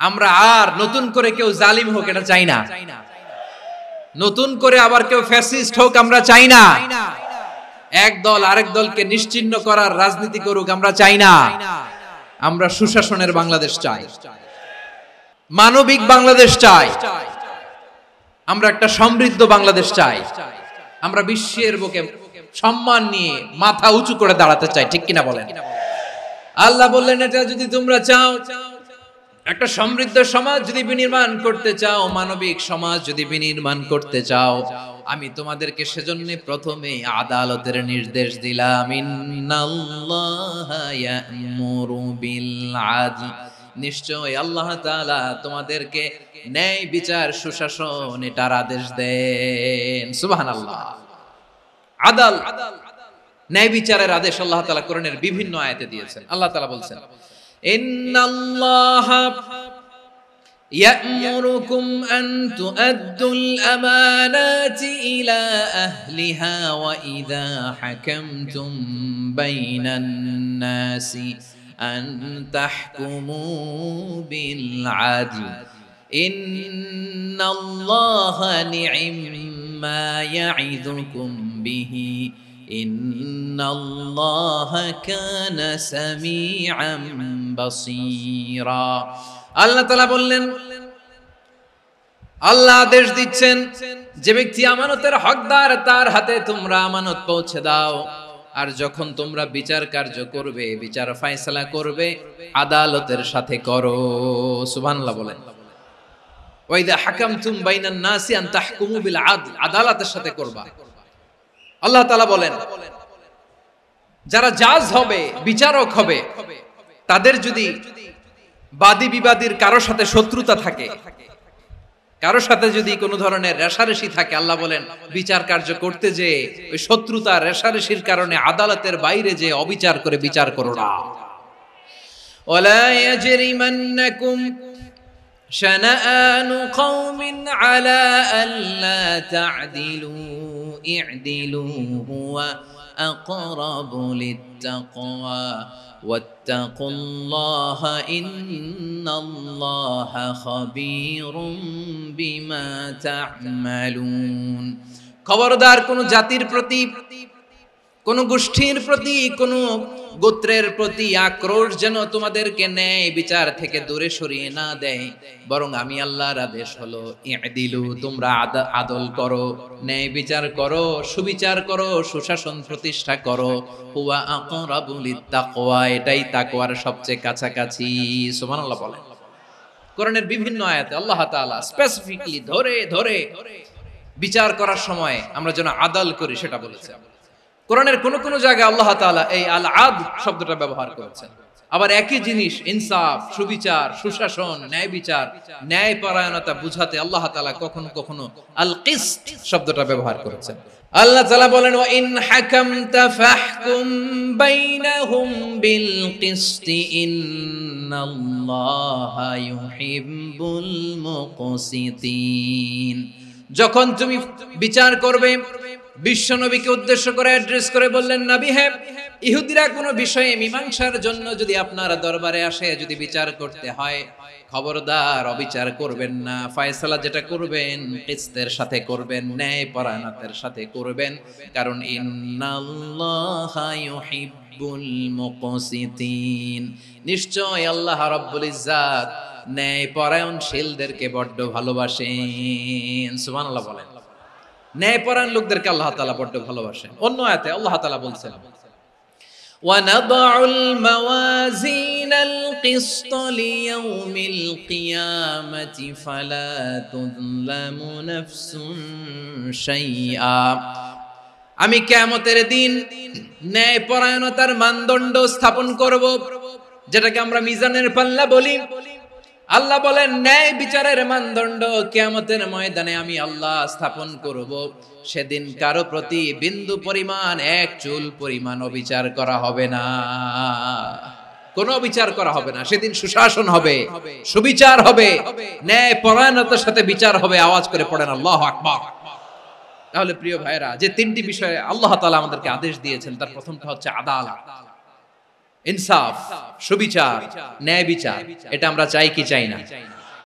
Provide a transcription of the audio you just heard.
আমরা আর নতুন করে কেউ জালিম হোক এটা চাই না, নতুন করে আবার কেউ ফ্যাসিস্ট হোক আমরা চাই না, এক দল আরেক দলকে নিশ্চিহ্ন করার রাজনীতি করুক আমরা চাই না। আমরা সুশাসনের বাংলাদেশ চাই, মানবিক বাংলাদেশ চাই, আমরা একটা সমৃদ্ধ বাংলাদেশ চাই, আমরা বিশ্বের বুকে সম্মান নিয়ে মাথা উঁচু করে দাঁড়াতে চাই, ঠিক কিনা বলেন? আল্লাহ বললেন এটা যদি তোমরা চাও, একটা সমৃদ্ধ সমাজ যদি বিনির্মাণ করতে চাও, মানবিক সমাজ যদি বিনির্মাণ করতে চাও, আমি তোমাদেরকে সেজন্য প্রথমে আদালতের নির্দেশ দিলাম। ইন্নাল্লাহা ইয়া'মুরু বিল আদল, নিশ্চয় আল্লাহ তাআলা তোমাদেরকে ন্যায় বিচার সুশাসন এটার আদেশ দেন। সুবহানাল্লাহ। আদাল, ন্যায় বিচারের আদেশ আল্লাহ তাআলা কোরআনের বিভিন্ন আয়াতে দিয়েছেন। আল্লাহ তাআলা বলছেন ইন্নাল্লাহা يأمركم أن تؤدوا الأمانات إلى أهلها وإذا حكمتم بين الناس أن تحكموا بالعدل إن الله نعم ما يعظكم به إن الله كان سميعا بصيرا। আল্লাহ তাআলা বললেন, আল্লাহ আদেশ দিচ্ছেন যে ব্যক্তি আমানতের হকদার তার হাতে তোমরা আমানত পৌঁছে দাও, আর যখন তোমরা বিচার কার্য করবে, বিচার ফয়সালা করবে, আদালতের সাথে করো। সুবহানাল্লাহ বলেন। ওয়া ইযা হাকামতুম বাইনান নাসি আন তাহকুমু বিল আদল, আদালতের সাথে করবা। আল্লাহ তাআলা বলেন যারা জাজ হবে, বিচারক হবে, তাদের যদি বাদী বিবাদীর কারোর সাথে শত্রুতা থাকে, কারোর সাথে যদি কোনো ধরনের রেষারেষি থাকে, আল্লাহ বলেন বিচার কার্য করতে যে ওই শত্রুতা রেষারেষির কারণে আদালতের বাইরে যে অবিচার করে বিচার করো না। ওয়ালা ইয়াজরিমান্নাকুম শানাআনু কওমিন আলা আল্লা তা'দিলু ই'দিলু হুয়া আকরাবু লিত্তাকওয়া ওয়াত্তাকুল্লাহা ইন্নাল্লাহা খাবীরুম বিমা তা'মালুন। খবরদার কোন জাতির প্রতি, কোন গোষ্ঠীর প্রতি, কোন গোত্রের প্রতি আক্রোশ যেন তোমাদেরকে ন্যায় বিচার থেকে দূরে সরিয়ে না দেয়, বরং আমি আল্লাহর আদেশ হলো ই'দিলু, তোমরা আদল করো, ন্যায় বিচার করো, সুবিচার করো, সুশাসন প্রতিষ্ঠা করো। হুয়া আকরাবু লিত্তাকওয়া, এটাই তাকওয়ার সবচেয়ে কাছাকাছি। সুবহানাল্লাহ বলেন। কোরআনের বিভিন্ন আয়াতে আল্লাহ তাআলা স্পেসিফিকলি ধরে ধরে বিচার করার সময় আমরা যেন আদল করি সেটা বলেছেন। কোরআনের কোন কোন জায়গায় আল্লাহ তাআলা এই আল আদল শব্দটা ব্যবহার করেছেন। আবার একই জিনিস ইনসাফ, সুবিচার, সুশাসন, ন্যায় বিচার, ন্যায় পরায়ণতা বুঝাতে আল্লাহ তাআলা কখনো কখনো আল কিসত শব্দটা ব্যবহার করেছেন। আল্লাহ তাআলা বলেন ওয়া ইন হাকামতা ফাহকুম বাইনাহুম বিল কিসতি ইন্নাল্লাহা ইউহিব্বুল মুকসিতিন। যখন তুমি বিচার করবে, বিশ্বনবীকে উদ্দেশ্য করে অ্যাড্রেস করে বললেন, নবী হে, ইহুদিরা কোনো বিষয়ে মীমাংসার জন্য যদি আপনার দরবারে আসে, যদি বিচার করতে হয়, খবরদার অবিচার করবেন না, ফয়সালা যেটা করবেন কিসতের সাথে করবেন, ন্যায় পরায়ণতার সাথে করবেন, কারণ ইন্নাল্লাহা ইউহিব্বুল মুকসিতিন, নিশ্চয় আল্লাহ রাব্বুল ইজ্জাত ন্যায় পরায়ণশীলদেরকে বড্ড ভালোবাসেন। সুবহানাল্লাহ বলেন। ন্যায় পরায়ণ লোকদেরকে আল্লাহ তাআলা বড্ড ভালোবাসেন। অন্য আয়াতে আল্লাহ তাআলা বলছেন وَنَضَعُ الْمَوَازِينَ الْقِسْطَ لِيَوْمِ الْقِيَامَةِ فَلَا تُظْلَمُ نَفْسٌ شَيْئًا। আমি কিয়ামতের দিন ন্যায় পরায়ণতার মানদণ্ড স্থাপন করব, যেটাকে আমরা মিজানের পাল্লা বলি। আল্লাহ বলেন ন্যায় বিচারের মানদণ্ড কিয়ামতের ময়দানে আমি আল্লাহ স্থাপন করব। সেদিন কারো প্রতি বিন্দু পরিমাণ, এক চুল পরিমাণ অবিচার করা হবে না, কোনো অবিচার করা হবে না। সেদিন সুশাসন হবে, সুবিচার হবে, ন্যায় পরায়ণতার সাথে বিচার হবে। আওয়াজ করে পড়েন আল্লাহু আকবার। তাহলে প্রিয় ভাইরা, যে তিনটি বিষয়ে আল্লাহ তাআলা আমাদেরকে আদেশ দিয়েছেন, তার প্রথমটা হচ্ছে আদালত। ইনসাফ, সুবিচার, ন্যায় বিচার, এটা আমরা চাই কি চাই না?